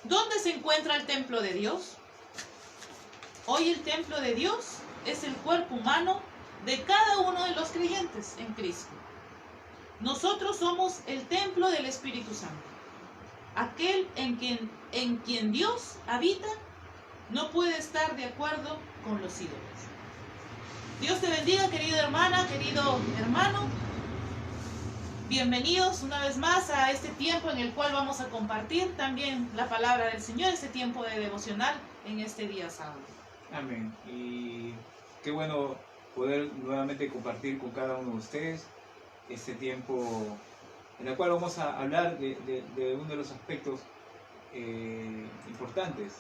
¿Dónde se encuentra el templo de Dios? Hoy el templo de Dios es el cuerpo humano de cada uno de los creyentes en Cristo. Nosotros somos el templo del Espíritu Santo. Aquel en quien Dios habita no puede estar de acuerdo con los ídolos. Dios te bendiga, querida hermana, querido hermano. Bienvenidos una vez más a este tiempo en el cual vamos a compartir también la palabra del Señor, este tiempo de devocional en este día sábado. Amén. Y qué bueno poder nuevamente compartir con cada uno de ustedes este tiempo en el cual vamos a hablar de uno de los aspectos importantes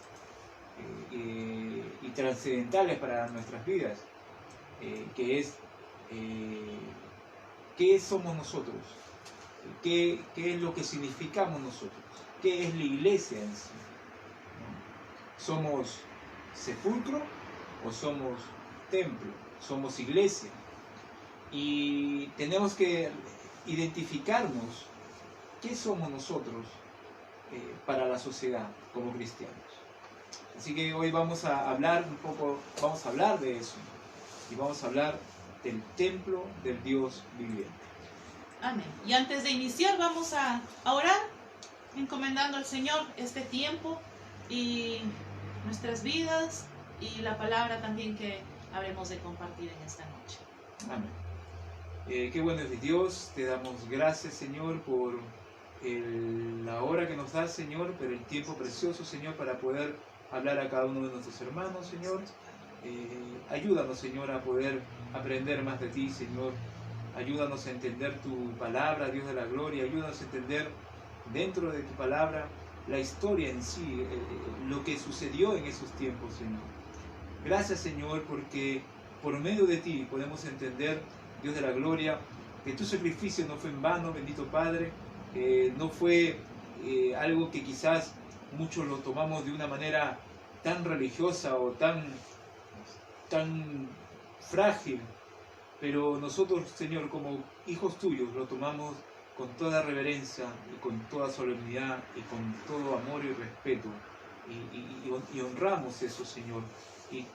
y trascendentales para nuestras vidas, que es qué somos nosotros, qué es lo que significamos nosotros, qué es la iglesia en sí. ¿Somos sepulcro o somos templo? Somos iglesia. Y tenemos que identificarnos qué somos nosotros para la sociedad como cristianos. Así que hoy vamos a hablar un poco, vamos a hablar de eso. Y vamos a hablar del templo del Dios viviente. Amén. Y antes de iniciar vamos a orar, encomendando al Señor este tiempo y nuestras vidas y la palabra también que habremos de compartir en esta noche. Amén. Qué bueno es Dios, te damos gracias, Señor, por la hora que nos das, Señor, pero el tiempo precioso, Señor, para poder hablar a cada uno de nuestros hermanos, Señor. Ayúdanos, Señor, a poder aprender más de ti, Señor. Ayúdanos a entender tu palabra, Dios de la gloria. Ayúdanos a entender dentro de tu palabra la historia en sí, lo que sucedió en esos tiempos, Señor. Gracias, Señor, porque por medio de ti podemos entender, Dios de la gloria, que tu sacrificio no fue en vano, bendito Padre. No fue algo que quizás muchos lo tomamos de una manera tan religiosa o tan frágil, pero nosotros, Señor, como hijos tuyos, lo tomamos con toda reverencia y con toda solemnidad y con todo amor y respeto, y honramos eso, Señor, y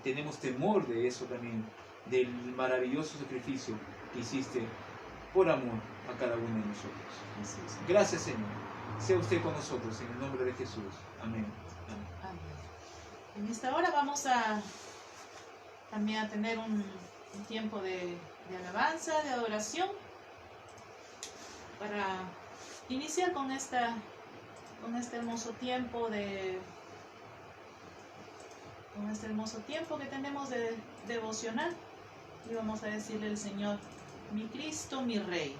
tenemos temor de eso también, del maravilloso sacrificio que hiciste por amor a cada uno de nosotros. Gracias, Señor. Sea usted con nosotros en el nombre de Jesús. Amén. Amén. En esta hora vamos también a tener un tiempo de alabanza, de adoración, para iniciar con este hermoso tiempo que tenemos de devocional, y vamos a decirle al Señor: mi Cristo, mi Rey.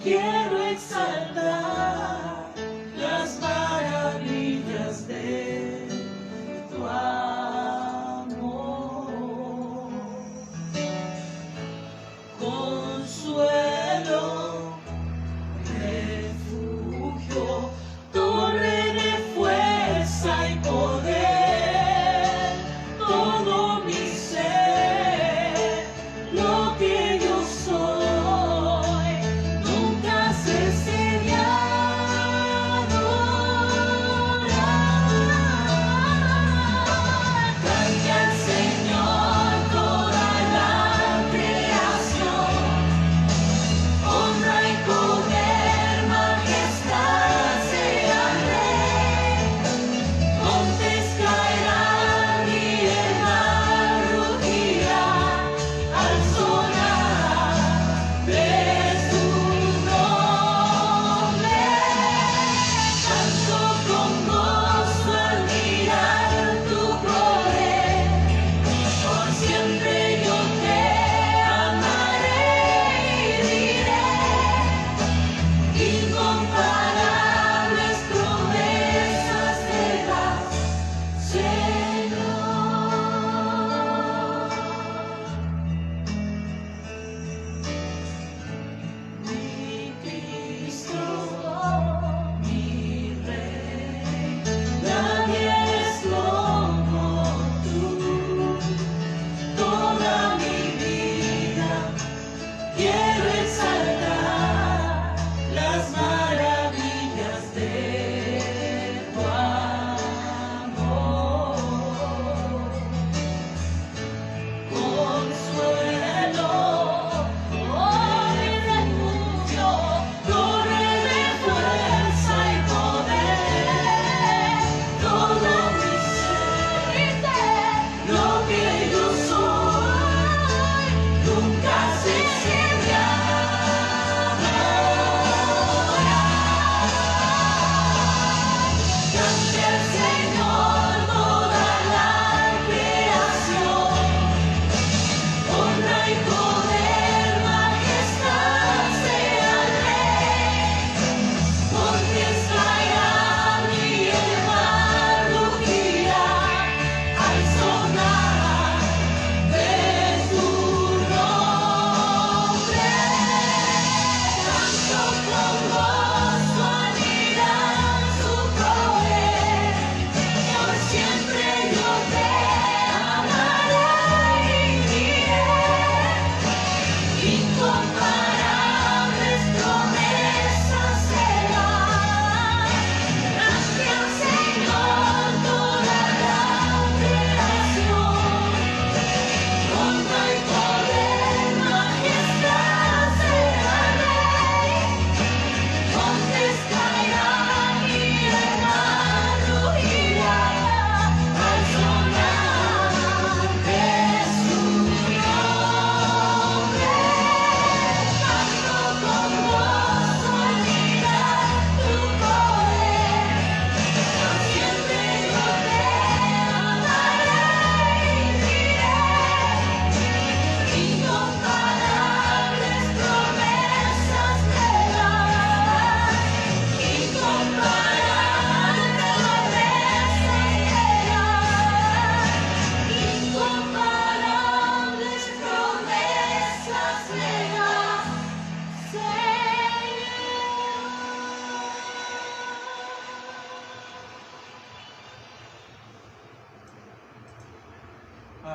Quiero exaltar las maravillas de tu amor. Consuelo, refugio, torre de fuerza y poder, todo mi ser, lo que yo soy. Nunca cesará.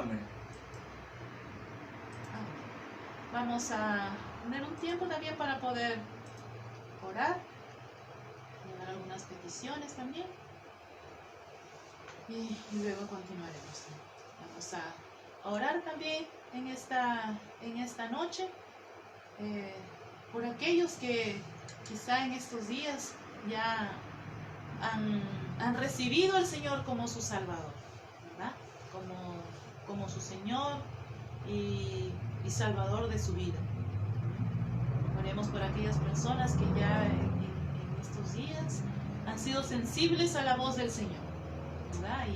Amén. Vamos a tener un tiempo también para poder orar y dar algunas peticiones también. Y luego continuaremos. Vamos a orar también en esta noche por aquellos que quizá en estos días ya han recibido al Señor como su Salvador, ¿verdad? Como su Señor y Salvador de su vida. Oremos por aquellas personas que ya en estos días han sido sensibles a la voz del Señor, ¿verdad?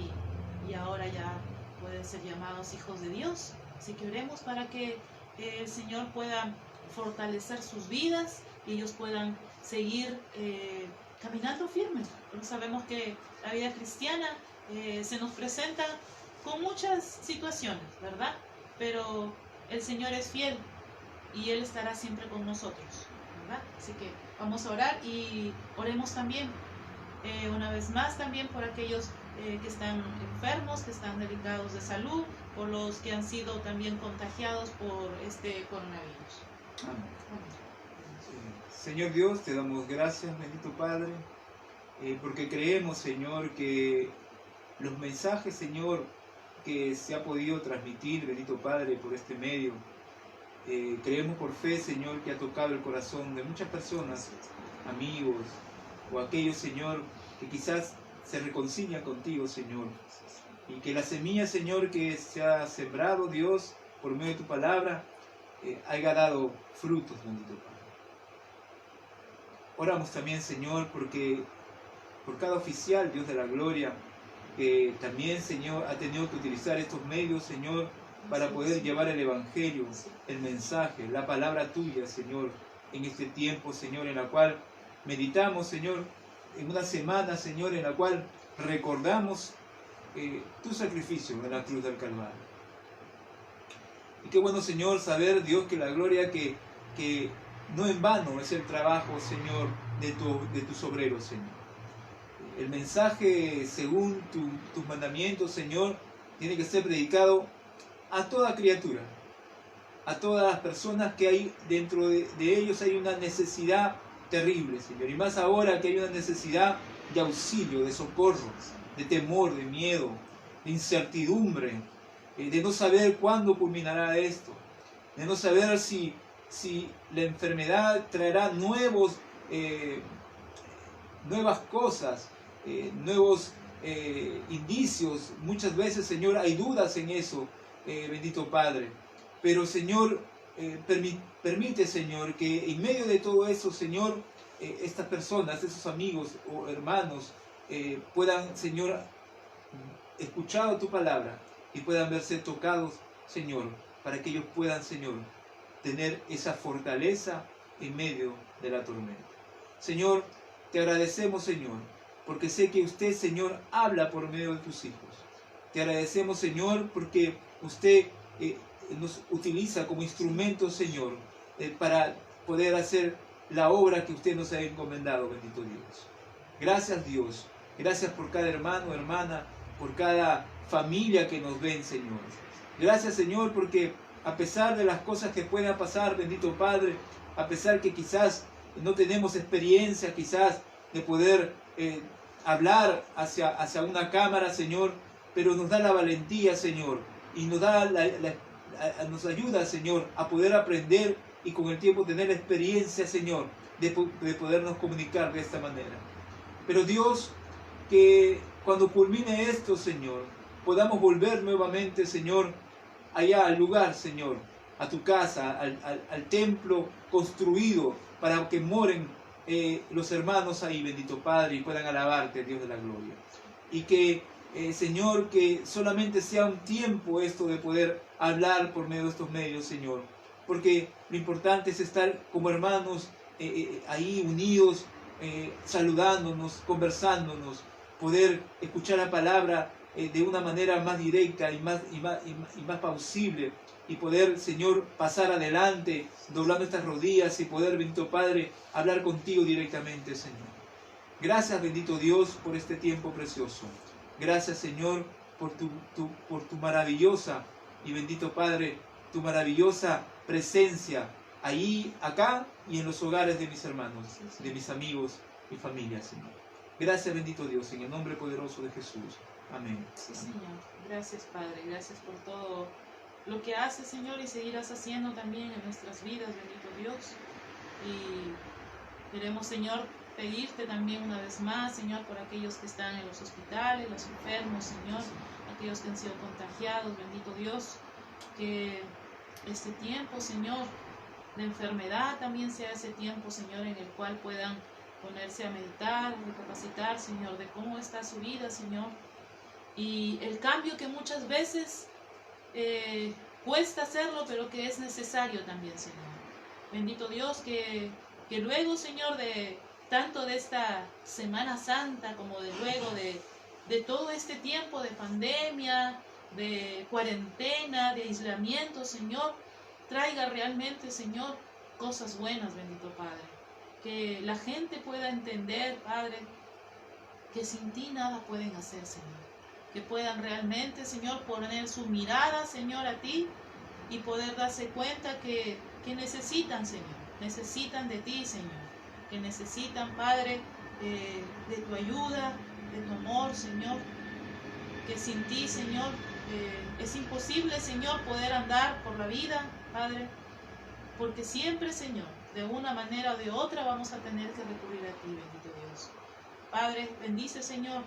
Y ahora ya pueden ser llamados hijos de Dios. Así que oremos para que el Señor pueda fortalecer sus vidas y ellos puedan seguir caminando firmes. Porque sabemos que la vida cristiana se nos presenta con muchas situaciones, ¿verdad? Pero el Señor es fiel y Él estará siempre con nosotros, ¿verdad? Así que vamos a orar y oremos también una vez más también por aquellos que están enfermos, que están delicados de salud, por los que han sido también contagiados por este coronavirus. Amén. Señor Dios, te damos gracias, bendito Padre, porque creemos, Señor, que los mensajes, Señor, que se ha podido transmitir, bendito Padre, por este medio, creemos por fe, Señor, que ha tocado el corazón de muchas personas, amigos, o aquellos, Señor, que quizás se reconcilian contigo, Señor, y que la semilla, Señor, que se ha sembrado, Dios, por medio de tu palabra, haya dado frutos, bendito Padre. Oramos también, Señor, porque por cada oficial, Dios de la gloria, que también, Señor, ha tenido que utilizar estos medios, Señor, para poder llevar el Evangelio, el mensaje, la palabra tuya, Señor, en este tiempo, Señor, en la cual meditamos, Señor, en una semana, Señor, en la cual recordamos tu sacrificio en la cruz del Calvario. Y qué bueno, Señor, saber, Dios, que la gloria que no en vano es el trabajo, Señor, de tus obreros, Señor. El mensaje, según tus mandamientos, Señor, tiene que ser predicado a toda criatura, a todas las personas que hay dentro de ellos. Hay una necesidad terrible, Señor, y más ahora que hay una necesidad de auxilio, de socorro, de temor, de miedo, de incertidumbre, de no saber cuándo culminará esto, de no saber si la enfermedad traerá nuevas cosas, nuevos indicios. Muchas veces, Señor, hay dudas en eso, bendito Padre. Pero, Señor, permite, Señor, que en medio de todo eso, Señor, estas personas, esos amigos o hermanos, puedan, Señor, escuchar tu palabra y puedan verse tocados, Señor, para que ellos puedan, Señor, tener esa fortaleza en medio de la tormenta. Señor, te agradecemos, Señor, porque sé que usted, Señor, habla por medio de tus hijos. Te agradecemos, Señor, porque usted nos utiliza como instrumento, Señor, para poder hacer la obra que usted nos ha encomendado, bendito Dios. Gracias, Dios. Gracias por cada hermano, hermana, por cada familia que nos ven, Señor. Gracias, Señor, porque a pesar de las cosas que puedan pasar, bendito Padre, a pesar que quizás no tenemos experiencia, quizás de poder hablar hacia una cámara, Señor, pero nos da la valentía, Señor, y nos ayuda, Señor, a poder aprender y con el tiempo tener la experiencia, Señor, de podernos comunicar de esta manera. Pero Dios, que cuando culmine esto, Señor, podamos volver nuevamente, Señor, allá al lugar, Señor, a tu casa, al templo construido para que moren los hermanos ahí, bendito Padre, y puedan alabarte, Dios de la gloria. Y que, Señor, que solamente sea un tiempo esto de poder hablar por medio de estos medios, Señor, porque lo importante es estar como hermanos ahí unidos, saludándonos, conversándonos, poder escuchar la palabra de una manera más directa y más plausible, y poder, Señor, pasar adelante, doblando estas rodillas y poder, bendito Padre, hablar contigo directamente, Señor. Gracias, bendito Dios, por este tiempo precioso. Gracias, Señor, por tu maravillosa Y bendito Padre, tu maravillosa presencia ahí, acá y en los hogares de mis hermanos, de mis amigos y familia, Señor. Gracias, bendito Dios, en el nombre poderoso de Jesús. Amén. Sí, Señor. Gracias, Padre. Gracias por todo lo que haces, Señor, y seguirás haciendo también en nuestras vidas, bendito Dios. Y queremos, Señor, pedirte también una vez más, Señor, por aquellos que están en los hospitales, los enfermos, Señor, aquellos que han sido contagiados, bendito Dios, que este tiempo, Señor, de enfermedad también sea ese tiempo, Señor, en el cual puedan ponerse a meditar, recapacitar, Señor, de cómo está su vida, Señor, y el cambio que muchas veces cuesta hacerlo, pero que es necesario también, Señor. Bendito Dios, que luego, Señor, de tanto de esta Semana Santa como de luego de todo este tiempo de pandemia, de cuarentena, de aislamiento, Señor, traiga realmente, Señor, cosas buenas, bendito Padre. Que la gente pueda entender, Padre, que sin ti nada pueden hacer, Señor. Que puedan realmente, Señor, poner su mirada, Señor, a ti y poder darse cuenta que necesitan, Señor. Necesitan de ti, Señor. Que necesitan, Padre, de tu ayuda, de tu amor, Señor. Que sin ti, Señor, es imposible, Señor, poder andar por la vida, Padre. Porque siempre, Señor, de una manera o de otra vamos a tener que recurrir a ti, bendito Dios. Padre, bendice, Señor.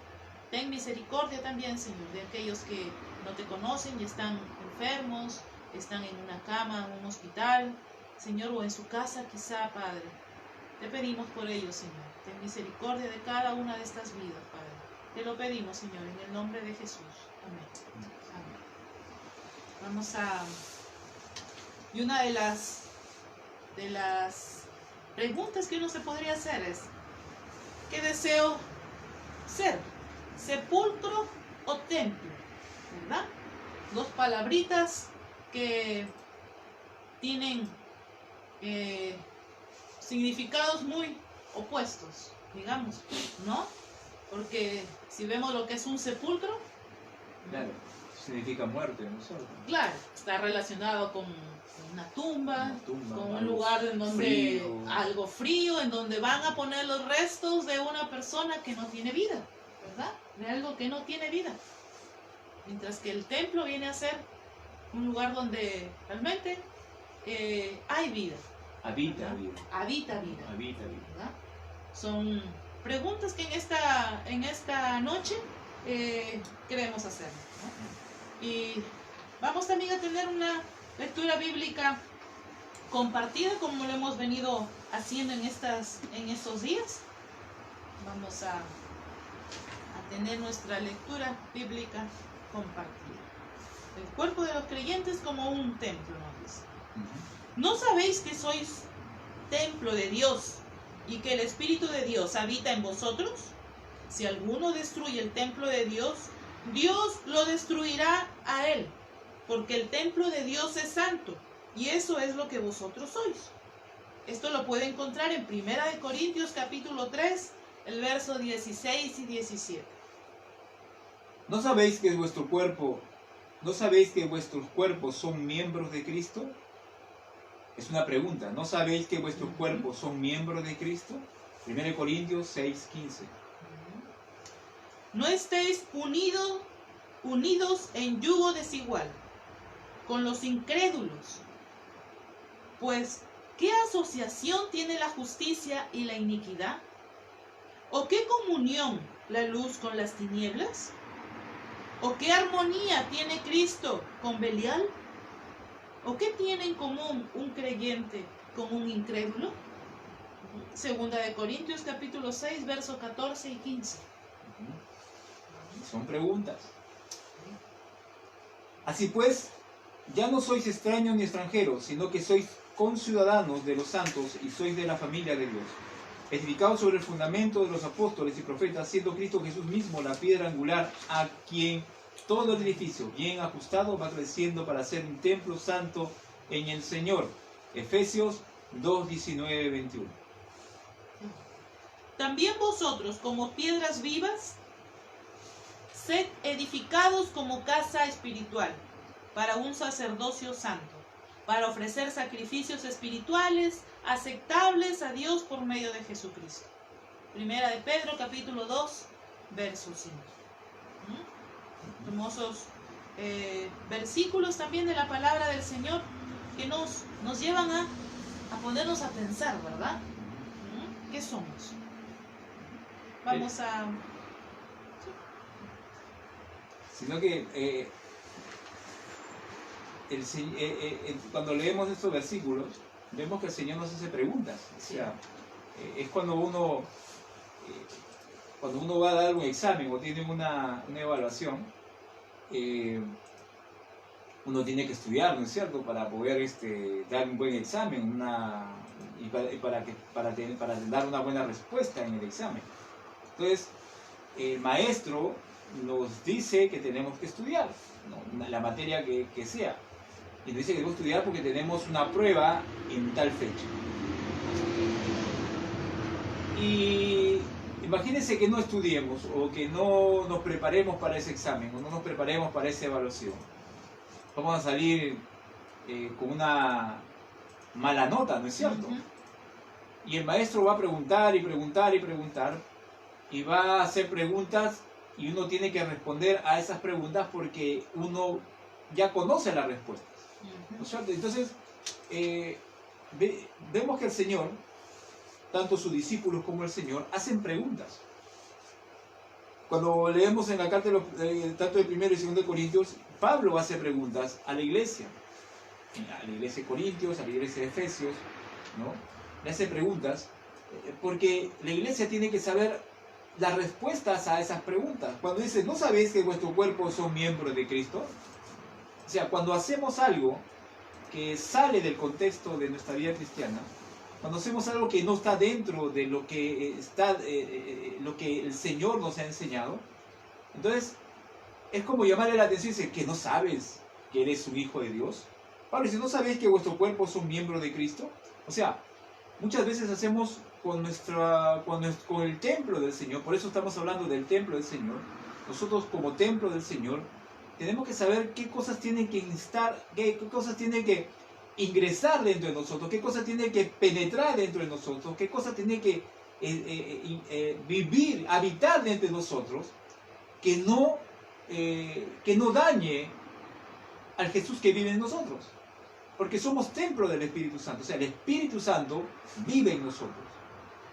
Ten misericordia también, Señor, de aquellos que no te conocen y están enfermos, están en una cama, en un hospital, Señor, o en su casa quizá, Padre. Te pedimos por ellos, Señor. Ten misericordia de cada una de estas vidas, Padre. Te lo pedimos, Señor, en el nombre de Jesús. Amén. Amén. Vamos a... Y una de las preguntas que uno se podría hacer es, ¿qué deseo ser? ¿Sepulcro o templo? ¿Verdad? Dos palabritas que tienen significados muy opuestos, digamos, ¿no? Porque si vemos lo que es un sepulcro, claro, significa muerte, ¿no es cierto? Claro, está relacionado con una tumba, con un algo lugar en donde frío. algo frío, en donde van a poner los restos de una persona que no tiene vida, ¿verdad? De algo que no tiene vida. Mientras que el templo viene a ser un lugar donde realmente hay vida. Habita ¿verdad? vida. Habita vida. Habita vida. ¿Verdad? Son preguntas que en esta noche queremos hacer, ¿no? Y vamos también a tener una lectura bíblica compartida como lo hemos venido haciendo en estos días. Vamos a tener nuestra lectura bíblica compartida. El cuerpo de los creyentes como un templo, nos dice. ¿No sabéis que sois templo de Dios y que el Espíritu de Dios habita en vosotros? Si alguno destruye el templo de Dios, Dios lo destruirá a él, porque el templo de Dios es santo, y eso es lo que vosotros sois. Esto lo puede encontrar en 1 Corintios capítulo 3, el verso 16 y 17. ¿No sabéis que vuestros cuerpos son miembros de Cristo? Es una pregunta. ¿No sabéis que vuestros cuerpos son miembros de Cristo? 1 Corintios 6, 15. No estéis unidos en yugo desigual con los incrédulos. Pues, ¿qué asociación tiene la justicia y la iniquidad? ¿O qué comunión la luz con las tinieblas? ¿O qué armonía tiene Cristo con Belial? ¿O qué tiene en común un creyente con un incrédulo? 2 Corintios capítulo 6, versos 14 y 15. Son preguntas. Así pues, ya no sois extraños ni extranjeros, sino que sois conciudadanos de los santos y sois de la familia de Dios, edificados sobre el fundamento de los apóstoles y profetas, siendo Cristo Jesús mismo la piedra angular, a quien todo el edificio bien ajustado va creciendo para ser un templo santo en el Señor. Efesios 2, 19, 21. También vosotros, como piedras vivas, sed edificados como casa espiritual, para un sacerdocio santo, para ofrecer sacrificios espirituales aceptables a Dios por medio de Jesucristo. Primera de Pedro, capítulo 2, verso 5. Hermosos versículos también de la palabra del Señor que nos llevan a ponernos a pensar, ¿verdad? ¿Qué somos? Vamos a... Sino que cuando leemos estos versículos, vemos que el Señor nos hace preguntas. O sea, es cuando uno va a dar un examen o tiene una evaluación, uno tiene que estudiar, ¿no es cierto?, para poder dar un buen examen para dar una buena respuesta en el examen. Entonces, el maestro nos dice que tenemos que estudiar, ¿no?, la materia que sea. Y nos dice que debemos estudiar porque tenemos una prueba en tal fecha. Y imagínense que no estudiemos o que no nos preparemos para ese examen o no nos preparemos para esa evaluación. Vamos a salir con una mala nota, ¿no es cierto? Y el maestro va a preguntar y preguntar y preguntar y va a hacer preguntas y uno tiene que responder a esas preguntas porque uno ya conoce las respuestas, ¿no es cierto? Entonces, vemos que el Señor, tanto sus discípulos como el Señor, hacen preguntas. Cuando leemos en la carta tanto de 1 y 2 de Corintios, Pablo hace preguntas a la iglesia de Corintios, a la iglesia de Efesios, ¿no? Le hace preguntas porque la iglesia tiene que saber las respuestas a esas preguntas. Cuando dice, ¿no sabéis que vuestro cuerpo son miembros de Cristo? O sea, cuando hacemos algo que sale del contexto de nuestra vida cristiana, cuando hacemos algo que no está dentro de lo que lo que el Señor nos ha enseñado, entonces es como llamarle la atención y decir, ¿que no sabes que eres un hijo de Dios? Pablo dice, ¿no sabéis que vuestro cuerpo son miembros de Cristo? O sea, muchas veces hacemos con el templo del Señor, por eso estamos hablando del templo del Señor. Nosotros como templo del Señor tenemos que saber qué cosas tienen que qué cosas tienen que ingresar dentro de nosotros, qué cosas tienen que penetrar dentro de nosotros, qué cosas tienen que vivir, habitar dentro de nosotros, que no dañe al Jesús que vive en nosotros. Porque somos templo del Espíritu Santo, o sea, el Espíritu Santo vive en nosotros.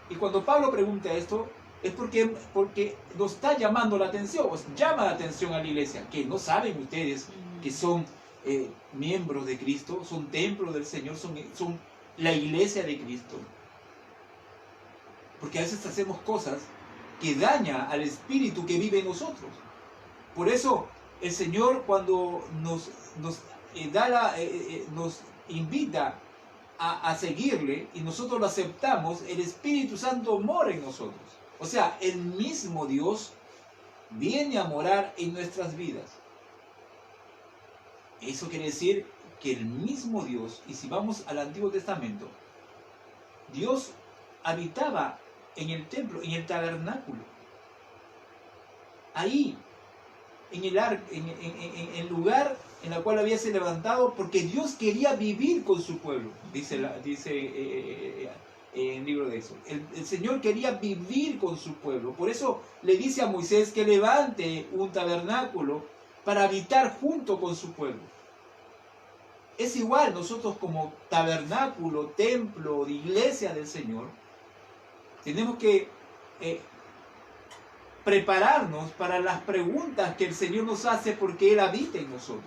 Y cuando Pablo pregunta esto, es porque nos está llamando la atención, os llama la atención a la iglesia, que no saben ustedes que son miembros de Cristo, son templo del Señor, son la iglesia de Cristo. Porque a veces hacemos cosas que dañan al Espíritu que vive en nosotros. Por eso el Señor, cuando nos invita a seguirle y nosotros lo aceptamos, el Espíritu Santo mora en nosotros. O sea, el mismo Dios viene a morar en nuestras vidas. Eso quiere decir que el mismo Dios, y si vamos al Antiguo Testamento, Dios habitaba en el templo, en el tabernáculo. Ahí, en el lugar en el cual había sido levantado, porque Dios quería vivir con su pueblo, dice en el libro de Éxodo. El Señor quería vivir con su pueblo, por eso le dice a Moisés que levante un tabernáculo para habitar junto con su pueblo. Es igual, nosotros como tabernáculo, templo, iglesia del Señor, tenemos que prepararnos para las preguntas que el Señor nos hace porque Él habita en nosotros.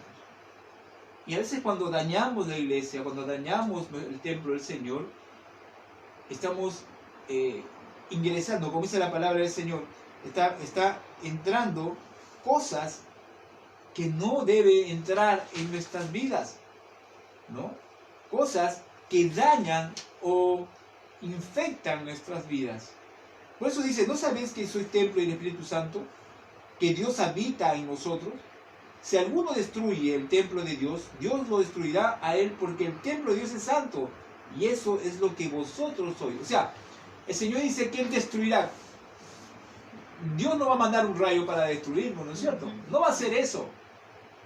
Y a veces cuando dañamos la iglesia, cuando dañamos el templo del Señor, estamos ingresando, como dice la palabra del Señor, está entrando cosas que no deben entrar en nuestras vidas, ¿no? Cosas que dañan o infectan nuestras vidas. Por eso dice, ¿no sabéis que sois templo del Espíritu Santo? Que Dios habita en nosotros. Si alguno destruye el templo de Dios, Dios lo destruirá a él, porque el templo de Dios es santo, y eso es lo que vosotros sois. O sea, el Señor dice que Él destruirá. Dios no va a mandar un rayo para destruirnos, ¿no es cierto? No va a hacer eso.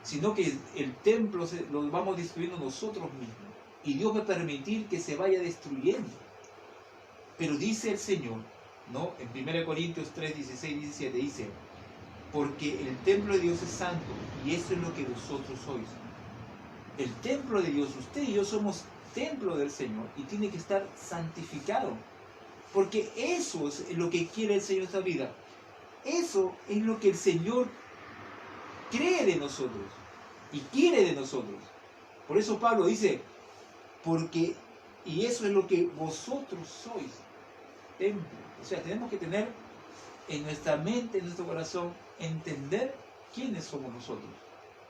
sino que el templo lo vamos destruyendo nosotros mismos. Y Dios va a permitir que se vaya destruyendo. Pero dice el Señor, ¿no? En 1 Corintios 3, 16, 17 dice, porque el templo de Dios es santo, y eso es lo que vosotros sois. El templo de Dios, usted y yo somos templo del Señor, y tiene que estar santificado. Porque eso es lo que quiere el Señor en esta vida. Eso es lo que el Señor cree de nosotros y quiere de nosotros. Por eso Pablo dice, porque, y eso es lo que vosotros sois, templo. O sea, tenemos que tener en nuestra mente, en nuestro corazón, entender quiénes somos nosotros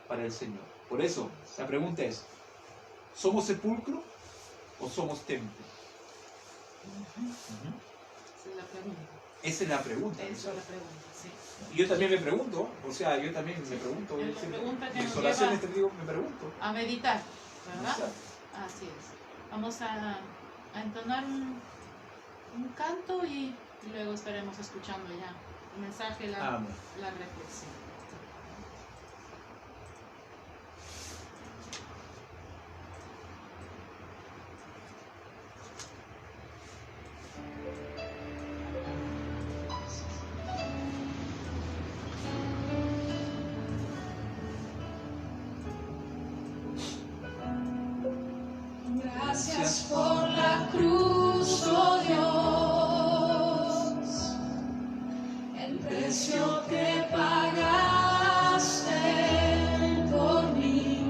para el Señor. Por eso, la pregunta es, ¿somos sepulcro o somos templo? Esa es la pregunta. Esa es la pregunta. Esa es la pregunta, sí. Y yo también me pregunto, o sea, yo también me pregunto, Es la pregunta que mis nos oraciones lleva te digo, me pregunto. a meditar, ¿verdad? Exacto. Así es. Vamos a entonar un canto y luego estaremos escuchando ya el mensaje, la Amén. reflexión. Gracias por la cruz, oh Dios, el precio que pagaste por mí,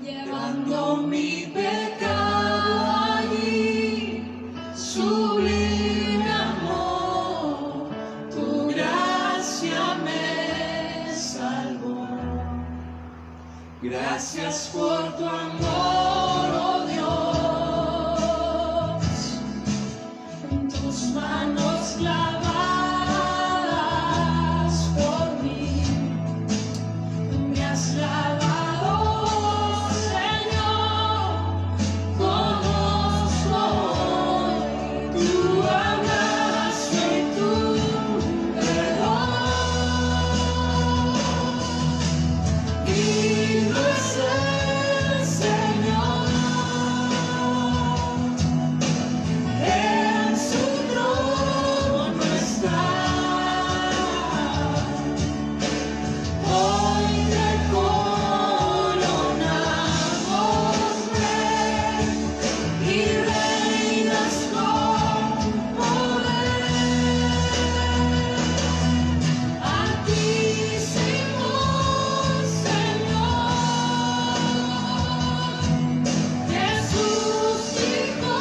llevando mi pecado allí, sublime amor, tu gracia me salvó. Gracias por tu amor, oh Dios, en tus manos clavadas por mí, me has lavado, Señor, conozco hoy tu abrazo y tu perdón. Digno es el Señor, en su trono está. Hoy te coronamos, Rey, y reinas con poder. Altísimo Señor, Jesús, Hijo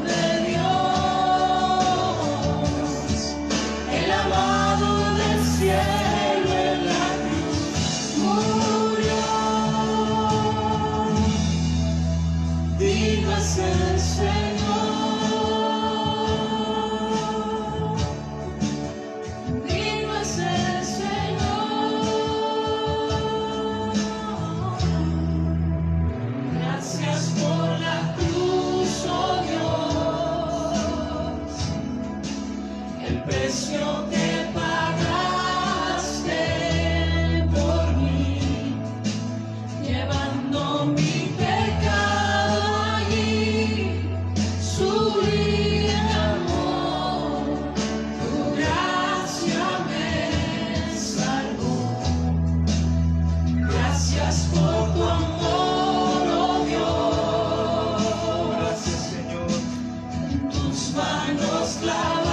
de Dios, el amado del cielo en la cruz murió. Digno es el Señor, digno es el Señor. Gracias por la cruz, oh Dios, el precio que pagaste por mí, llevando mi pecado allí, sublime amor, tu gracia me salvó. Gracias por tu amor, oh Dios, Gracias, Señor. en tus manos clavadas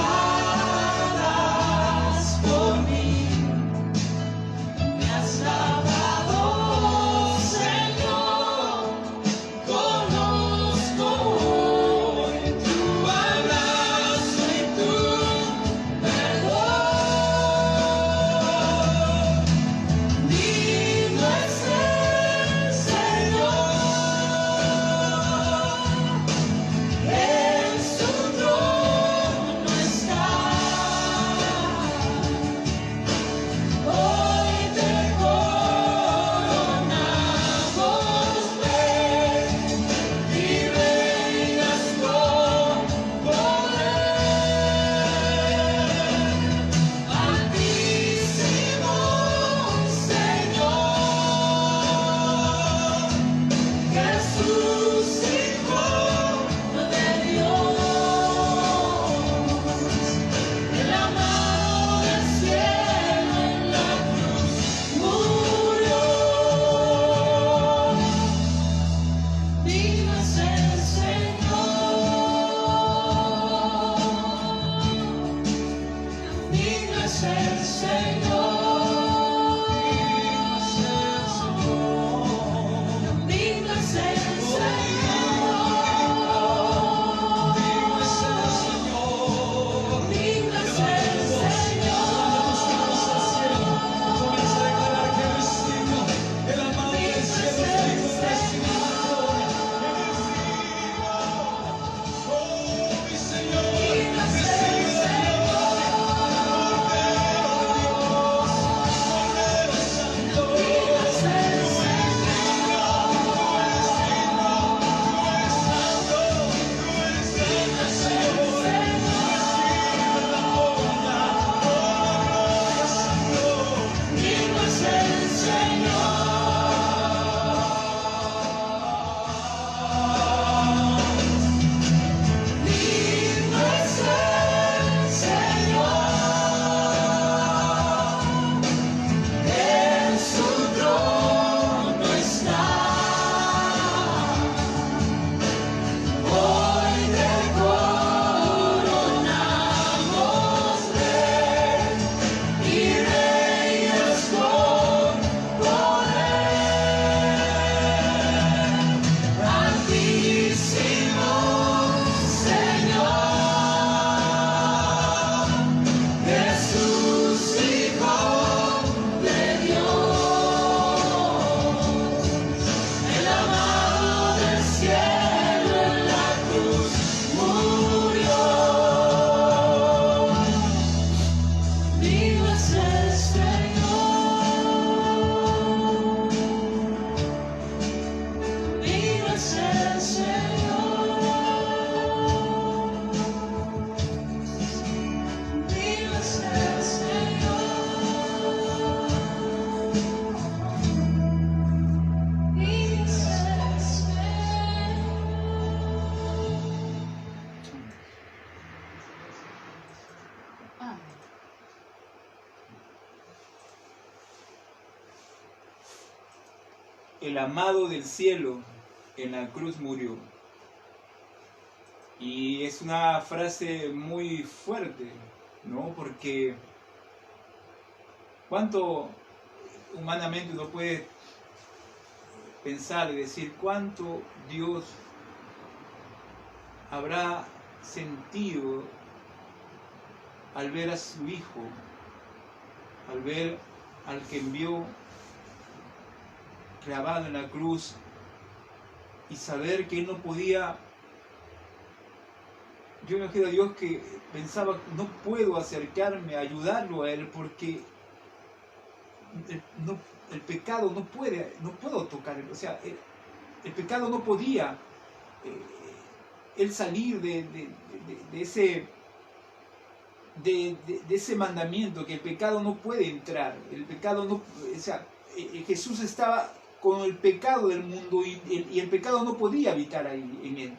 el amado del cielo en la cruz murió. Y es una frase muy fuerte, ¿no? Porque ¿cuánto humanamente uno puede pensar y decir cuánto Dios habrá sentido al ver a su Hijo, al ver al que envió clavado en la cruz y saber que Él no podía? Yo me imagino a Dios que pensaba, no puedo acercarme a ayudarlo a Él porque el pecado no puedo tocar, o sea, el pecado no podía Él salir de ese mandamiento, que el pecado no puede entrar, el pecado no, o sea, Jesús estaba con el pecado del mundo y el pecado no podía habitar ahí en Él.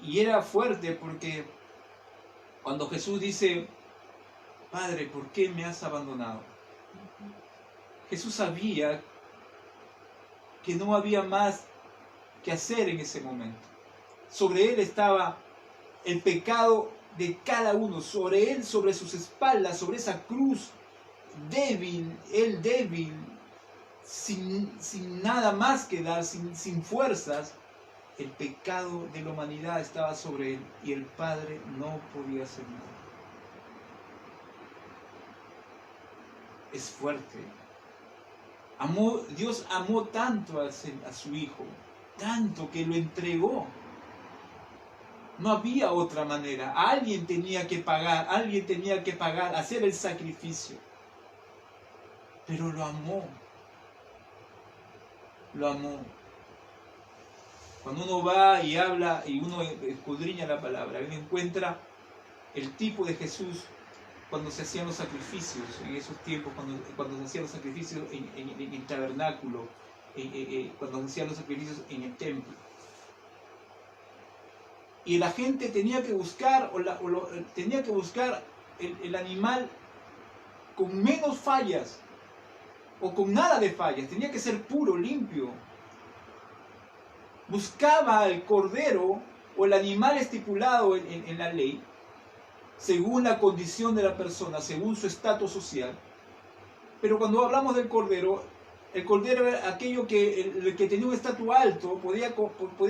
Y era fuerte porque cuando Jesús dice, Padre, ¿por qué me has abandonado? Jesús sabía que no había más que hacer en ese momento. Sobre Él estaba el pecado de cada uno, sobre Él, sobre sus espaldas, sobre esa cruz, débil, Él débil, sin nada más que dar, sin fuerzas. El pecado de la humanidad estaba sobre Él y el Padre no podía hacer nada. Es fuerte. Dios amó tanto a su Hijo, tanto que lo entregó. No había otra manera. Alguien tenía que pagar, hacer el sacrificio. Pero lo amó. Lo amó. Cuando uno va y habla y uno escudriña la palabra, uno encuentra el tipo de Jesús cuando se hacían los sacrificios, en esos tiempos, cuando se hacían los sacrificios en el tabernáculo, cuando se hacían los sacrificios en el templo. Y la gente tenía que buscar, el animal con menos fallas, o con nada de fallas, tenía que ser puro, limpio. Buscaba el cordero o el animal estipulado en la ley, según la condición de la persona, según su estatus social. Pero cuando hablamos del cordero, el cordero era aquello que el que tenía un estatus alto podía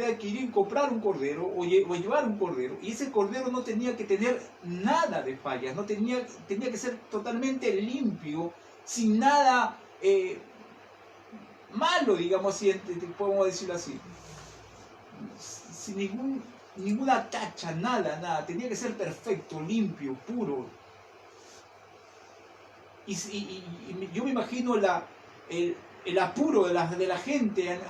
adquirir, comprar un cordero o llevar un cordero. Y ese cordero no tenía que tener nada de fallas, tenía que ser totalmente limpio, sin nada malo, digamos así, podemos decirlo así. Sin ninguna tacha, nada, tenía que ser perfecto, limpio, puro. Y yo me imagino el apuro de la gente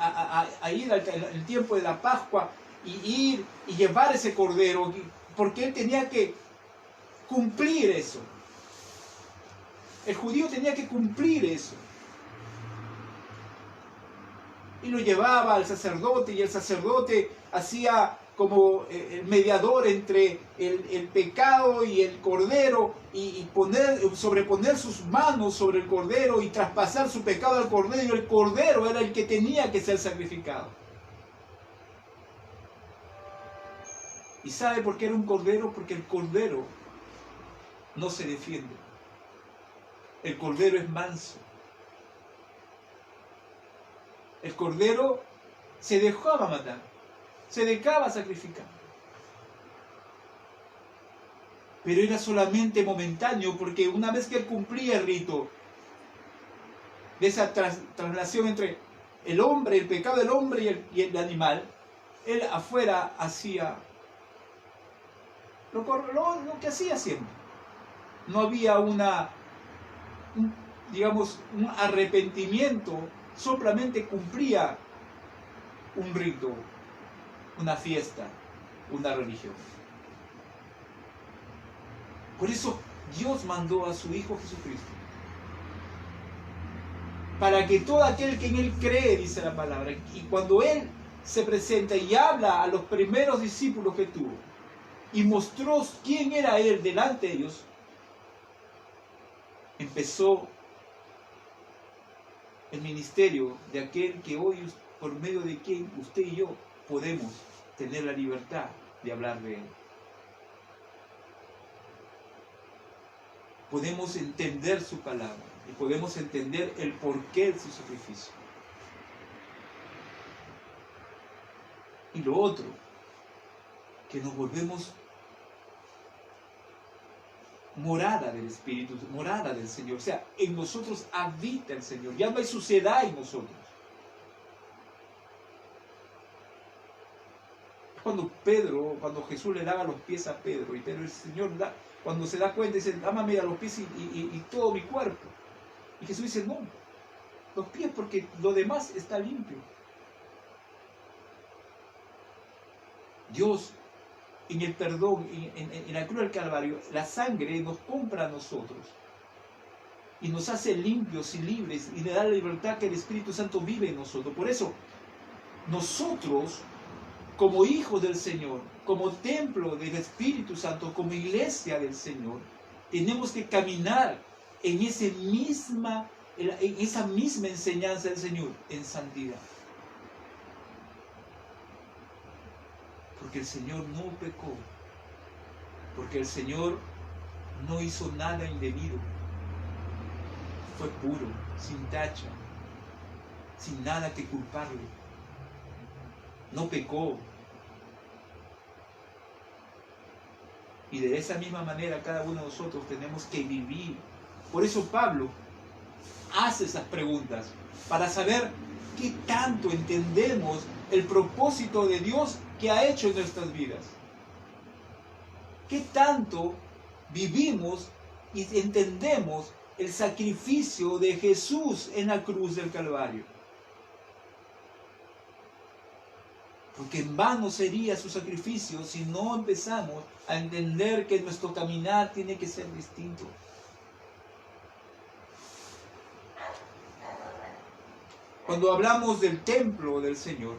a ir al tiempo de la Pascua y ir y llevar ese cordero, porque él tenía que cumplir eso. El judío tenía que cumplir eso. Y lo llevaba al sacerdote, y el sacerdote hacía como el mediador entre el pecado y el cordero, y sobreponer sus manos sobre el cordero y traspasar su pecado al cordero, y el cordero era el que tenía que ser sacrificado. ¿Y sabe por qué era un cordero? Porque el cordero no se defiende. El cordero es manso. El cordero se dejaba matar, se dejaba sacrificar. Pero era solamente momentáneo, porque una vez que él cumplía el rito de esa traslación entre el hombre, el pecado del hombre y el animal, él afuera hacía lo que hacía siempre. No había un arrepentimiento, solamente cumplía un rito, una fiesta, una religión. Por eso Dios mandó a su Hijo Jesucristo, para que todo aquel que en Él cree, dice la palabra, y cuando Él se presenta y habla a los primeros discípulos que tuvo, y mostró quién era Él delante de ellos, empezó el ministerio de aquel que hoy, por medio de quien usted y yo podemos tener la libertad de hablar de Él. Podemos entender su palabra y podemos entender el porqué de su sacrificio. Y lo otro, que nos volvemos morada del Espíritu, morada del Señor. O sea, en nosotros habita el Señor. Ya no hay suciedad en nosotros. Cuando Jesús le lava los pies a Pedro, y Pedro, el Señor, cuando se da cuenta, dice, lámame a los pies y todo mi cuerpo. Y Jesús dice, no, los pies, porque lo demás está limpio. Dios, en el perdón, en la cruz del Calvario, la sangre nos compra a nosotros y nos hace limpios y libres y le da la libertad que el Espíritu Santo vive en nosotros. Por eso, nosotros, como hijos del Señor, como templo del Espíritu Santo, como iglesia del Señor, tenemos que caminar en esa misma enseñanza del Señor, en santidad. Porque el Señor no pecó, porque el Señor no hizo nada indebido, fue puro, sin tacha, sin nada que culparle, no pecó. Y de esa misma manera cada uno de nosotros tenemos que vivir. Por eso Pablo hace esas preguntas, para saber qué tanto entendemos el propósito de Dios que ha hecho en nuestras vidas. ¿Qué tanto vivimos y entendemos el sacrificio de Jesús en la cruz del Calvario? Porque en vano sería su sacrificio si no empezamos a entender que nuestro caminar tiene que ser distinto. Cuando hablamos del templo del Señor,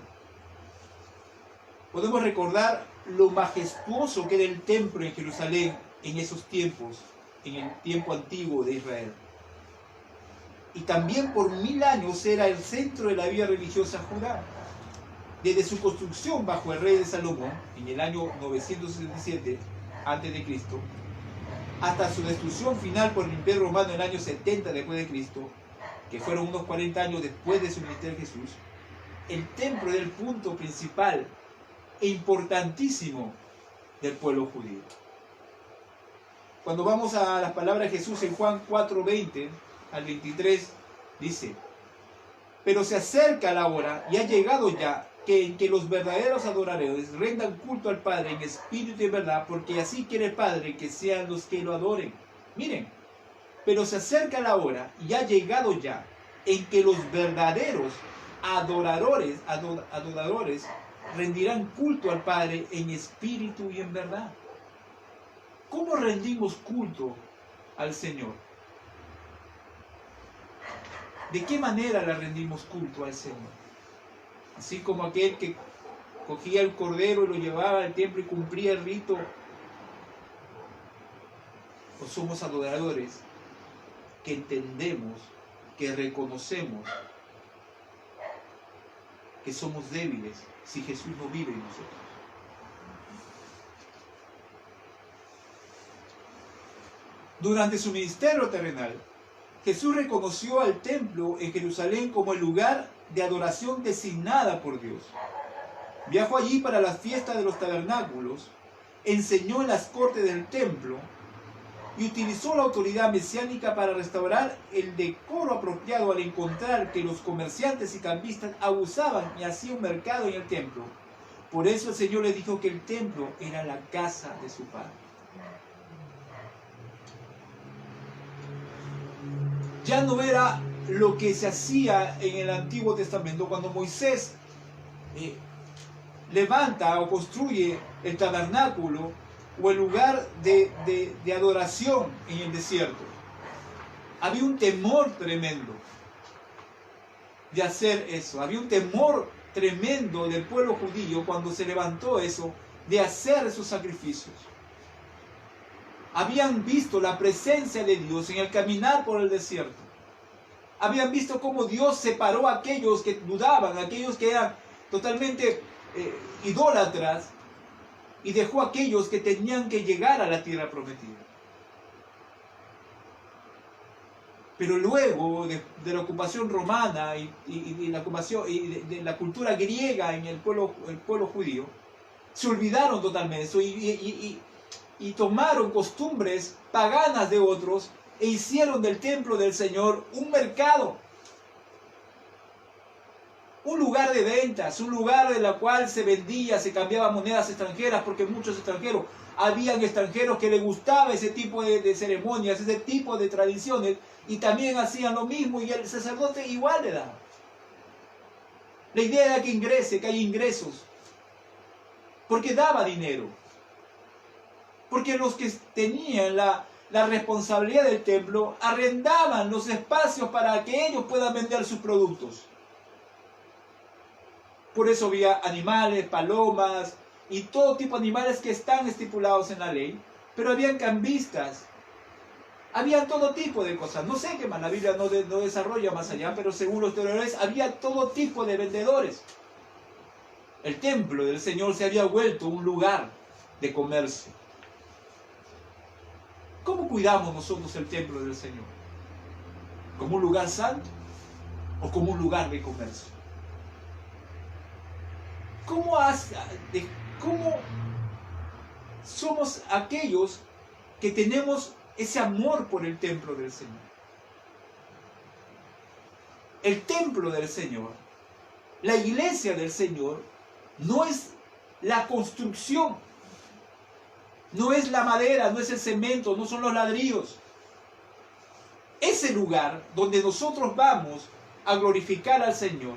podemos recordar lo majestuoso que era el templo en Jerusalén en esos tiempos, en el tiempo antiguo de Israel. Y también por 1000 años era el centro de la vida religiosa judía. Desde su construcción bajo el rey de Salomón, en el año 967 a.C., hasta su destrucción final por el Imperio Romano en el año 70 después de Cristo, que fueron unos 40 años después de su ministerio Jesús, el templo era el punto principal e importantísimo del pueblo judío. Cuando vamos a las palabras de Jesús en Juan 4:20 al 23, dice: pero se acerca la hora y ha llegado ya en que los verdaderos adoradores rendan culto al Padre en espíritu y en verdad, porque así quiere el Padre que sean los que lo adoren. Miren, pero se acerca la hora y ha llegado ya en que los verdaderos adoradores rendirán culto al Padre en espíritu y en verdad. ¿Cómo rendimos culto al Señor? ¿De qué manera le rendimos culto al Señor? Así como aquel que cogía el cordero y lo llevaba al templo y cumplía el rito. ¿O somos adoradores que entendemos, que reconocemos que somos débiles si Jesús no vive en nosotros? Durante su ministerio terrenal, Jesús reconoció al templo en Jerusalén como el lugar de adoración designada por Dios. Viajó allí para las fiestas de los tabernáculos, enseñó en las cortes del templo y utilizó la autoridad mesiánica para restaurar el decoro apropiado al encontrar que los comerciantes y cambistas abusaban y hacían mercado en el templo. Por eso el Señor le dijo que el templo era la casa de su Padre. Ya no era lo que se hacía en el Antiguo Testamento cuando Moisés levanta o construye el tabernáculo o el lugar de adoración en el desierto. Había un temor tremendo de hacer eso. Había un temor tremendo del pueblo judío cuando se levantó eso, de hacer esos sacrificios. Habían visto la presencia de Dios en el caminar por el desierto. Habían visto cómo Dios separó a aquellos que dudaban, a aquellos que eran totalmente idólatras, y dejó a aquellos que tenían que llegar a la tierra prometida. Pero luego de la ocupación romana y la ocupación de la cultura griega en el pueblo judío, se olvidaron totalmente de eso y tomaron costumbres paganas de otros e hicieron del templo del Señor un mercado, un lugar de ventas, un lugar en el cual se vendía, se cambiaba monedas extranjeras, porque muchos extranjeros, habían extranjeros que les gustaba ese tipo de ceremonias, ese tipo de tradiciones, y también hacían lo mismo, y el sacerdote igual le daba. La idea era que ingrese, que haya ingresos, porque daba dinero, porque los que tenían la responsabilidad del templo arrendaban los espacios para que ellos puedan vender sus productos. Por eso había animales, palomas y todo tipo de animales que están estipulados en la ley, pero habían cambistas, había todo tipo de cosas. No sé qué más, la Biblia no desarrolla más allá, pero según los teólogos había todo tipo de vendedores. El templo del Señor se había vuelto un lugar de comercio. ¿Cómo cuidamos nosotros el templo del Señor? ¿Como un lugar santo o como un lugar de comercio? ¿Cómo somos aquellos que tenemos ese amor por el templo del Señor? El templo del Señor, la iglesia del Señor, no es la construcción, no es la madera, no es el cemento, no son los ladrillos. Ese lugar donde nosotros vamos a glorificar al Señor,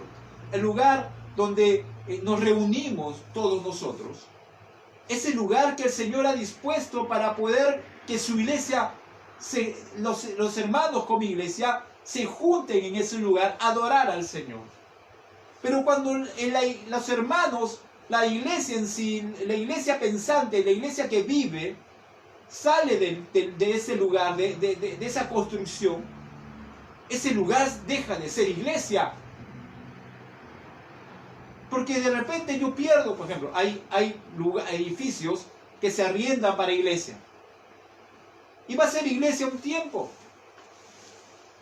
el lugar donde nos reunimos todos nosotros, ese lugar que el Señor ha dispuesto para poder que su iglesia, los hermanos como iglesia, se junten en ese lugar a adorar al Señor. Pero cuando los hermanos, la iglesia en sí, la iglesia pensante, la iglesia que vive, sale de ese lugar, de esa construcción, ese lugar deja de ser iglesia. Porque de repente yo pierdo, por ejemplo, hay edificios que se arriendan para iglesia. Y va a ser iglesia un tiempo.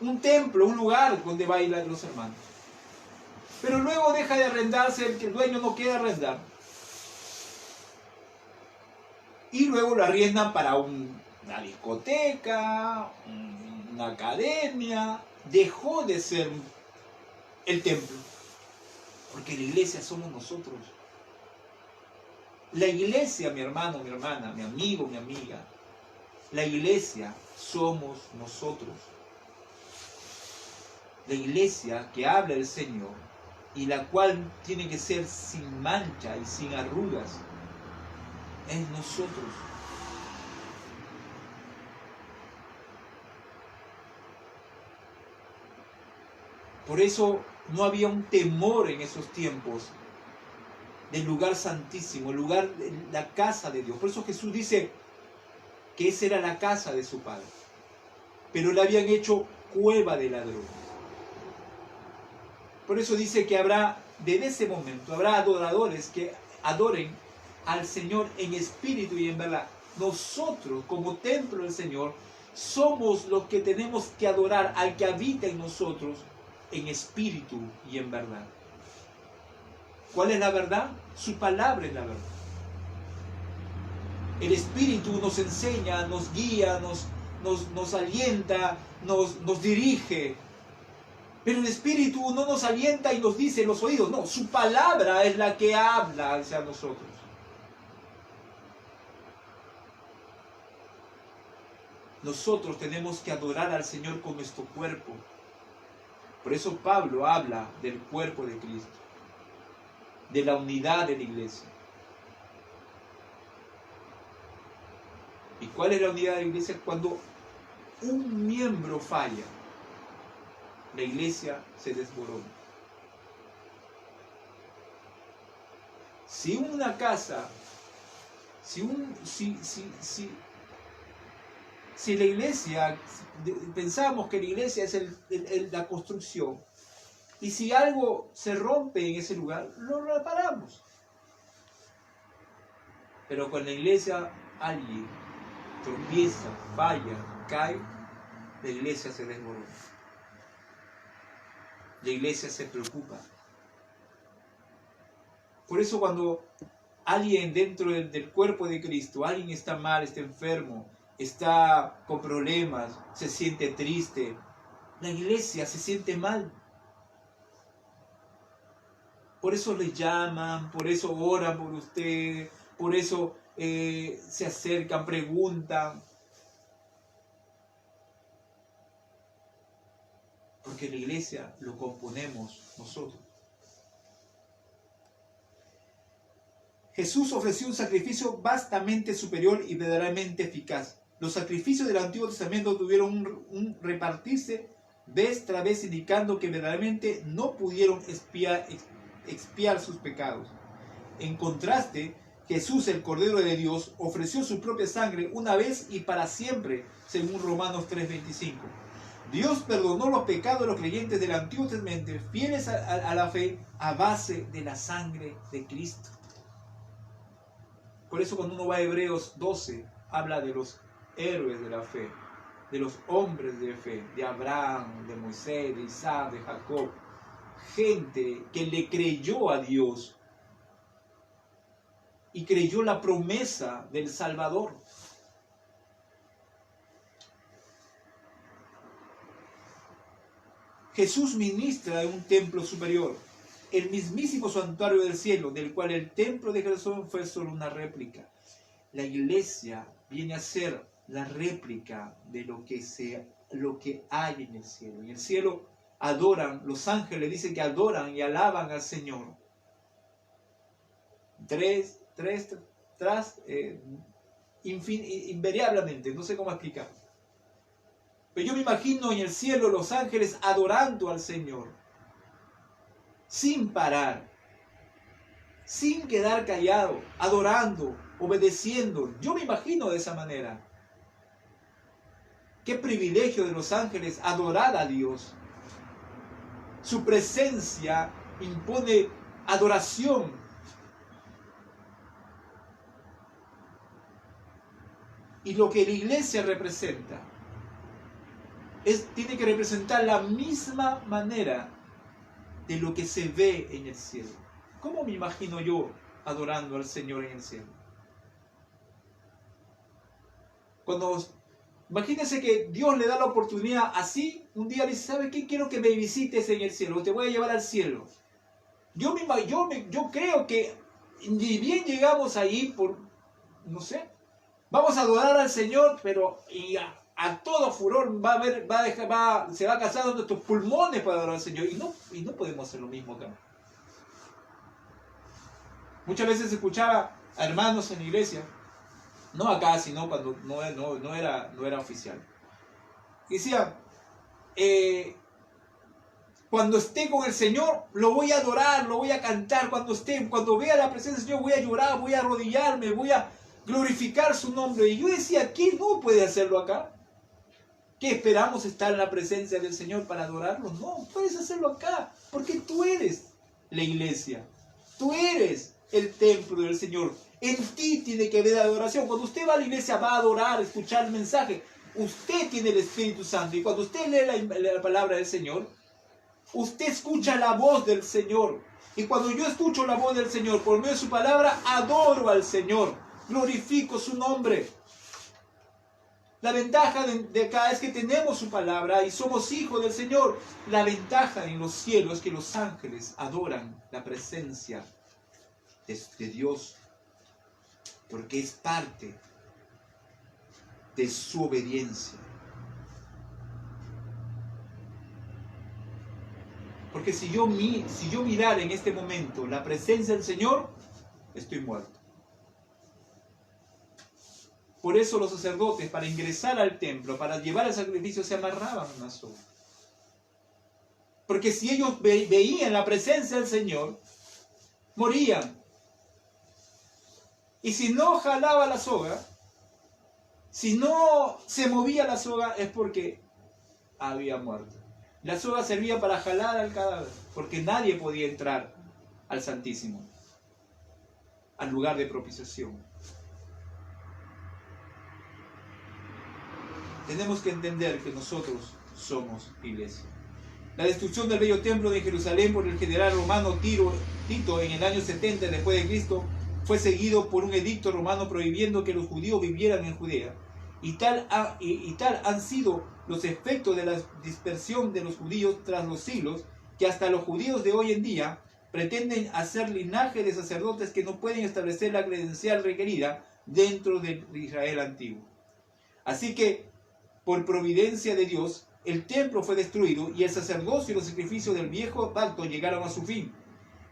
Un templo, un lugar donde bailan los hermanos. Pero luego deja de arrendarse, el dueño no quiere arrendar. Y luego lo arriendan para una discoteca, una academia. Dejó de ser el templo. Porque la iglesia somos nosotros. La iglesia, mi hermano, mi hermana, mi amigo, mi amiga, la iglesia somos nosotros. La iglesia que habla el Señor y la cual tiene que ser sin mancha y sin arrugas, es nosotros. Por eso no había un temor en esos tiempos del lugar santísimo, el lugar, la casa de Dios. Por eso Jesús dice que esa era la casa de su Padre. Pero le habían hecho cueva de ladrones. Por eso dice que habrá, desde ese momento, habrá adoradores que adoren al Señor en espíritu y en verdad. Nosotros, como templo del Señor, somos los que tenemos que adorar al que habita en nosotros en espíritu y en verdad. ¿Cuál es la verdad? Su palabra es la verdad. El espíritu nos enseña, nos guía, nos alienta, nos dirige. Pero el espíritu no nos alienta y nos dice en los oídos. No, su palabra es la que habla hacia nosotros. Nosotros tenemos que adorar al Señor con nuestro cuerpo. Por eso Pablo habla del cuerpo de Cristo, de la unidad de la iglesia. ¿Y cuál es la unidad de la iglesia? Cuando un miembro falla, la iglesia se desborona. Si una casa, si Si la iglesia, pensamos que la iglesia es la construcción, y si algo se rompe en ese lugar, lo reparamos. Pero con la iglesia alguien tropieza, falla, cae, la iglesia se desmorona. La iglesia se preocupa. Por eso cuando alguien dentro del cuerpo de Cristo, alguien está mal, está enfermo, está con problemas, se siente triste, la iglesia se siente mal. Por eso le llaman, por eso oran por usted, por eso se acercan, preguntan. Porque la iglesia lo componemos nosotros. Jesús ofreció un sacrificio vastamente superior y verdaderamente eficaz. Los sacrificios del Antiguo Testamento tuvieron un repartirse vez tras vez, indicando que verdaderamente no pudieron expiar sus pecados. En contraste, Jesús, el Cordero de Dios, ofreció su propia sangre una vez y para siempre, según Romanos 3:25. Dios perdonó los pecados de los creyentes del Antiguo Testamento, fieles a la fe, a base de la sangre de Cristo. Por eso cuando uno va a Hebreos 12, habla de los héroes de la fe, de los hombres de fe, de Abraham, de Moisés, de Isaac, de Jacob. Gente que le creyó a Dios y creyó la promesa del Salvador. Jesús ministra en un templo superior, el mismísimo santuario del cielo, del cual el templo de Jerusalén fue solo una réplica. La iglesia viene a ser la réplica de lo que hay en el cielo. En el cielo adoran, los ángeles dicen que adoran y alaban al Señor. Invariablemente, no sé cómo explicar. Pero yo me imagino en el cielo los ángeles adorando al Señor, sin parar, sin quedar callado, adorando, obedeciendo. Yo me imagino de esa manera. Qué privilegio de los ángeles adorar a Dios. Su presencia impone adoración. Y lo que la iglesia representa tiene que representar la misma manera de lo que se ve en el cielo. ¿Cómo me imagino yo adorando al Señor en el cielo? Imagínense que Dios le da la oportunidad así, un día le dice, ¿sabe qué? Quiero que me visites en el cielo, te voy a llevar al cielo. Yo creo que ni bien llegamos ahí vamos a adorar al Señor, pero a todo furor se va a casar nuestros pulmones para adorar al Señor. Y no podemos hacer lo mismo acá. Muchas veces escuchaba a hermanos en la iglesia, no acá, sino cuando no era oficial. Y decía, cuando esté con el Señor, lo voy a adorar, lo voy a cantar. Cuando vea la presencia del Señor, voy a llorar, voy a arrodillarme, voy a glorificar su nombre. Y yo decía, ¿quién no puede hacerlo acá? ¿Qué esperamos estar en la presencia del Señor para adorarlo? No, puedes hacerlo acá, porque tú eres la iglesia. Tú eres el templo del Señor. En ti tiene que haber adoración. Cuando usted va a la iglesia, va a adorar, escuchar el mensaje. Usted tiene el Espíritu Santo. Y cuando usted lee la palabra del Señor, usted escucha la voz del Señor. Y cuando yo escucho la voz del Señor por medio de su palabra, adoro al Señor. Glorifico su nombre. La ventaja de acá es que tenemos su palabra y somos hijos del Señor. La ventaja en los cielos es que los ángeles adoran la presencia de Dios, porque es parte de su obediencia. Porque si yo mirara en este momento la presencia del Señor, estoy muerto. Por eso los sacerdotes, para ingresar al templo, para llevar el sacrificio, se amarraban a una soga. Porque si ellos veían la presencia del Señor, morían. Y si no jalaba la soga, Si no se movía la soga es porque había muerto. La soga servía para jalar al cadáver, porque nadie podía entrar al Santísimo, al lugar de propiciación. Tenemos que entender que nosotros somos iglesia. La destrucción del bello templo de Jerusalén por el general romano Tito en el año 70 después de Cristo fue seguido por un edicto romano prohibiendo que los judíos vivieran en Judea. Y tal han sido los efectos de la dispersión de los judíos tras los siglos, que hasta los judíos de hoy en día pretenden hacer linaje de sacerdotes que no pueden establecer la credencial requerida dentro de Israel antiguo. Así que, por providencia de Dios, el templo fue destruido y el sacerdocio y los sacrificios del viejo pacto llegaron a su fin.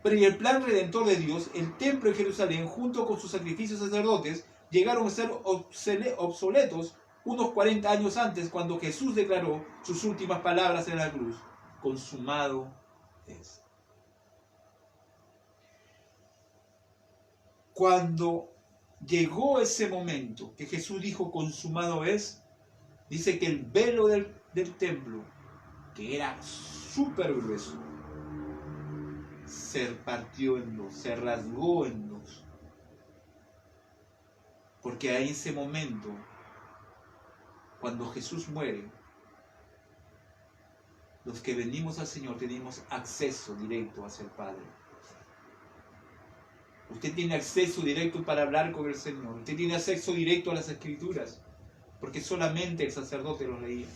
Pero en el plan redentor de Dios, el templo de Jerusalén, junto con sus sacrificios sacerdotes, llegaron a ser obsoletos unos 40 años antes, cuando Jesús declaró sus últimas palabras en la cruz: consumado es. Cuando llegó ese momento que Jesús dijo consumado es, dice que el velo del templo, que era súper grueso, se partió en dos, se rasgó en dos. Porque a ese momento, cuando Jesús muere, los que venimos al Señor tenemos acceso directo hacia el Padre. Usted tiene acceso directo para hablar con el Señor. Usted tiene acceso directo a las Escrituras, porque solamente el sacerdote los leía.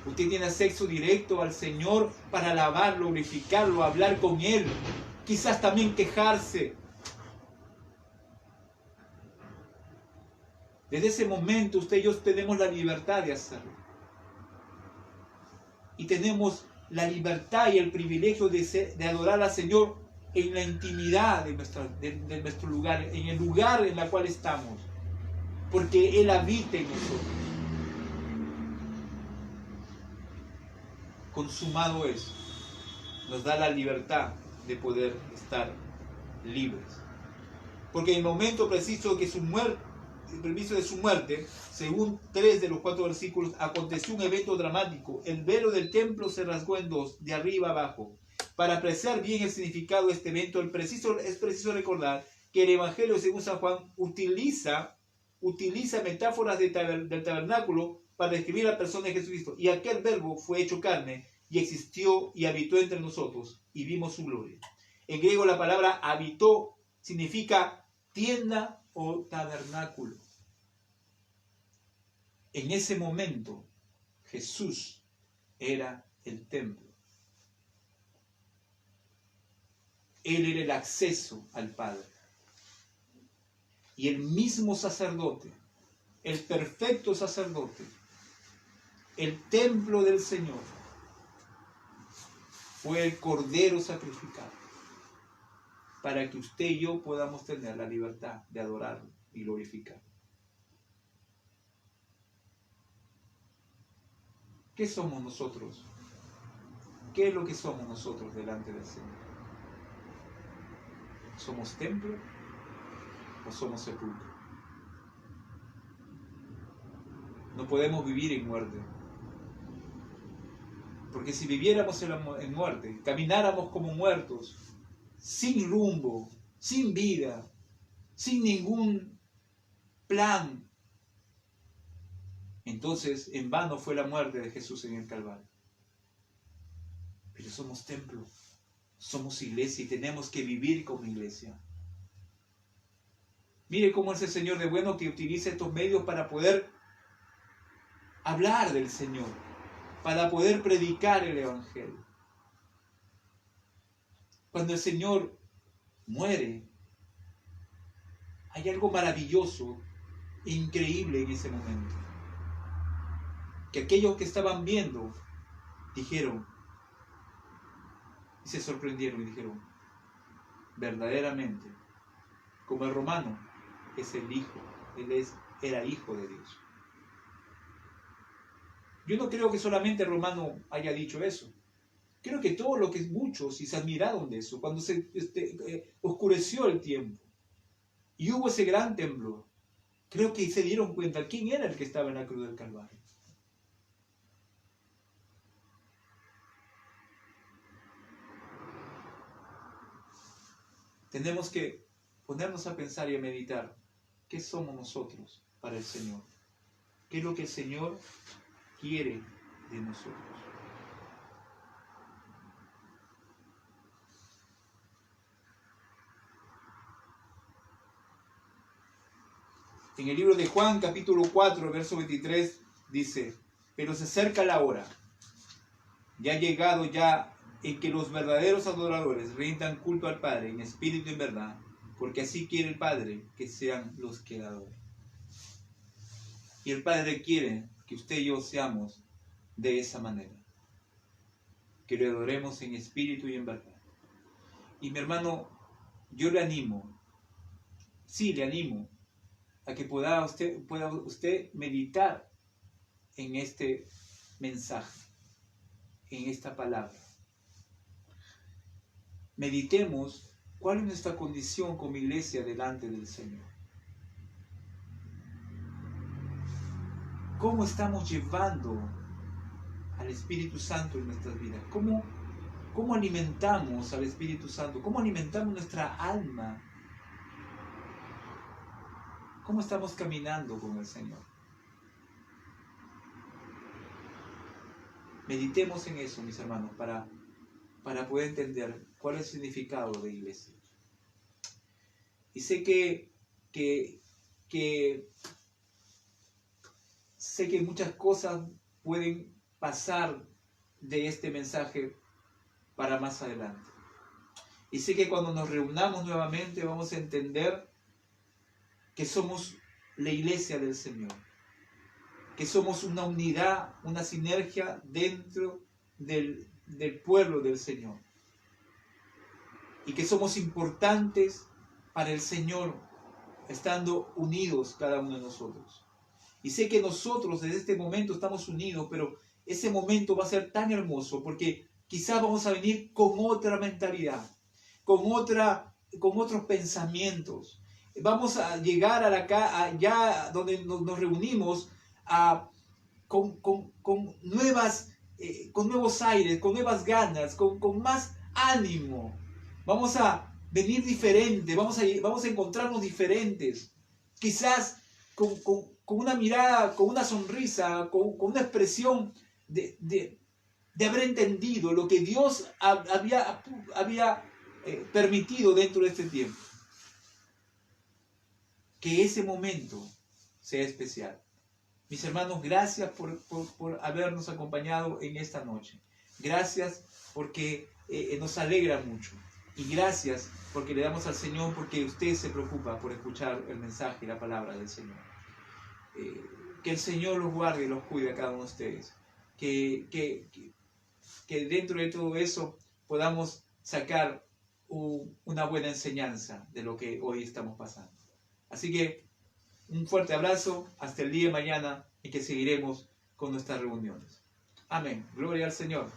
Usted tiene acceso directo al Señor para alabarlo, glorificarlo, hablar con Él. Quizás también quejarse. Desde ese momento usted y yo tenemos la libertad de hacerlo. Y tenemos la libertad y el privilegio de adorar al Señor en la intimidad de nuestro lugar, en el lugar en el cual estamos. Porque Él habita en nosotros. Consumado es. Nos da la libertad de poder estar libres. Porque en el momento preciso de su muerte, según 3 de los 4 versículos, aconteció un evento dramático. El velo del templo se rasgó en dos, de arriba abajo. Para apreciar bien el significado de este evento, es preciso recordar que el Evangelio según San Juan utiliza metáforas del tabernáculo para describir la persona de Jesucristo. Y aquel verbo fue hecho carne y existió y habitó entre nosotros y vimos su gloria. En griego la palabra habitó significa tienda o tabernáculo. En ese momento Jesús era el templo. Él era el acceso al Padre. Y el mismo sacerdote, el perfecto sacerdote, el templo del Señor, fue el Cordero sacrificado para que usted y yo podamos tener la libertad de adorarlo y glorificarlo. ¿Qué somos nosotros? ¿Qué es lo que somos nosotros delante del Señor? ¿Somos templo o somos sepulcro? No podemos vivir en muerte. Porque si viviéramos en muerte, camináramos como muertos, sin rumbo, sin vida, sin ningún plan, entonces en vano fue la muerte de Jesús en el Calvario. Pero somos templo, somos iglesia y tenemos que vivir como iglesia. Mire cómo es el Señor de bueno que utiliza estos medios para poder hablar del Señor, para poder predicar el Evangelio. Cuando el Señor muere, hay algo maravilloso e increíble en ese momento. Que aquellos que estaban viendo dijeron, y se sorprendieron y dijeron, verdaderamente, como el romano es el Hijo, era Hijo de Dios. Yo no creo que solamente el romano haya dicho eso. Creo que todo lo que muchos y se admiraron de eso, cuando se oscureció el tiempo y hubo ese gran temblor, Creo que se dieron cuenta quién era el que estaba en la cruz del Calvario. Tenemos que ponernos a pensar y a meditar qué somos nosotros para el Señor. ¿Qué es lo que el Señor quiere de nosotros? En el libro de Juan, capítulo 4, verso 23, dice: pero se acerca la hora, ya ha llegado ya, en que los verdaderos adoradores rindan culto al Padre en espíritu y en verdad, porque así quiere el Padre que sean los que le adoren. Y el Padre quiere que usted y yo seamos de esa manera, que le adoremos en espíritu y en verdad. Y mi hermano, yo le animo, sí, le animo a que pueda usted meditar en este mensaje, en esta palabra. Meditemos cuál es nuestra condición como iglesia delante del Señor. ¿Cómo estamos llevando al Espíritu Santo en nuestras vidas? ¿Cómo alimentamos al Espíritu Santo? ¿Cómo alimentamos nuestra alma? ¿Cómo estamos caminando con el Señor? Meditemos en eso, mis hermanos, para poder entender cuál es el significado de iglesia. Y sé que muchas cosas pueden pasar de este mensaje para más adelante. Y sé que cuando nos reunamos nuevamente vamos a entender que somos la iglesia del Señor, que somos una unidad, una sinergia dentro del pueblo del Señor, y que somos importantes para el Señor estando unidos cada uno de nosotros. Y sé que nosotros desde este momento estamos unidos, pero ese momento va a ser tan hermoso porque quizás vamos a venir con otra mentalidad, con otros pensamientos. Vamos a llegar allá donde nos reunimos con nuevos aires, con nuevas ganas, con más ánimo. Vamos a venir diferentes, vamos a encontrarnos diferentes. Quizás con una mirada, con una sonrisa, con una expresión de haber entendido lo que Dios había permitido dentro de este tiempo. Que ese momento sea especial. Mis hermanos, gracias por habernos acompañado en esta noche. Gracias porque nos alegra mucho. Y gracias porque le damos al Señor porque usted se preocupa por escuchar el mensaje y la palabra del Señor. Que el Señor los guarde y los cuide a cada uno de ustedes. Que dentro de todo eso podamos sacar una buena enseñanza de lo que hoy estamos pasando. Así que un fuerte abrazo, hasta el día de mañana en que seguiremos con nuestras reuniones. Amén. Gloria al Señor.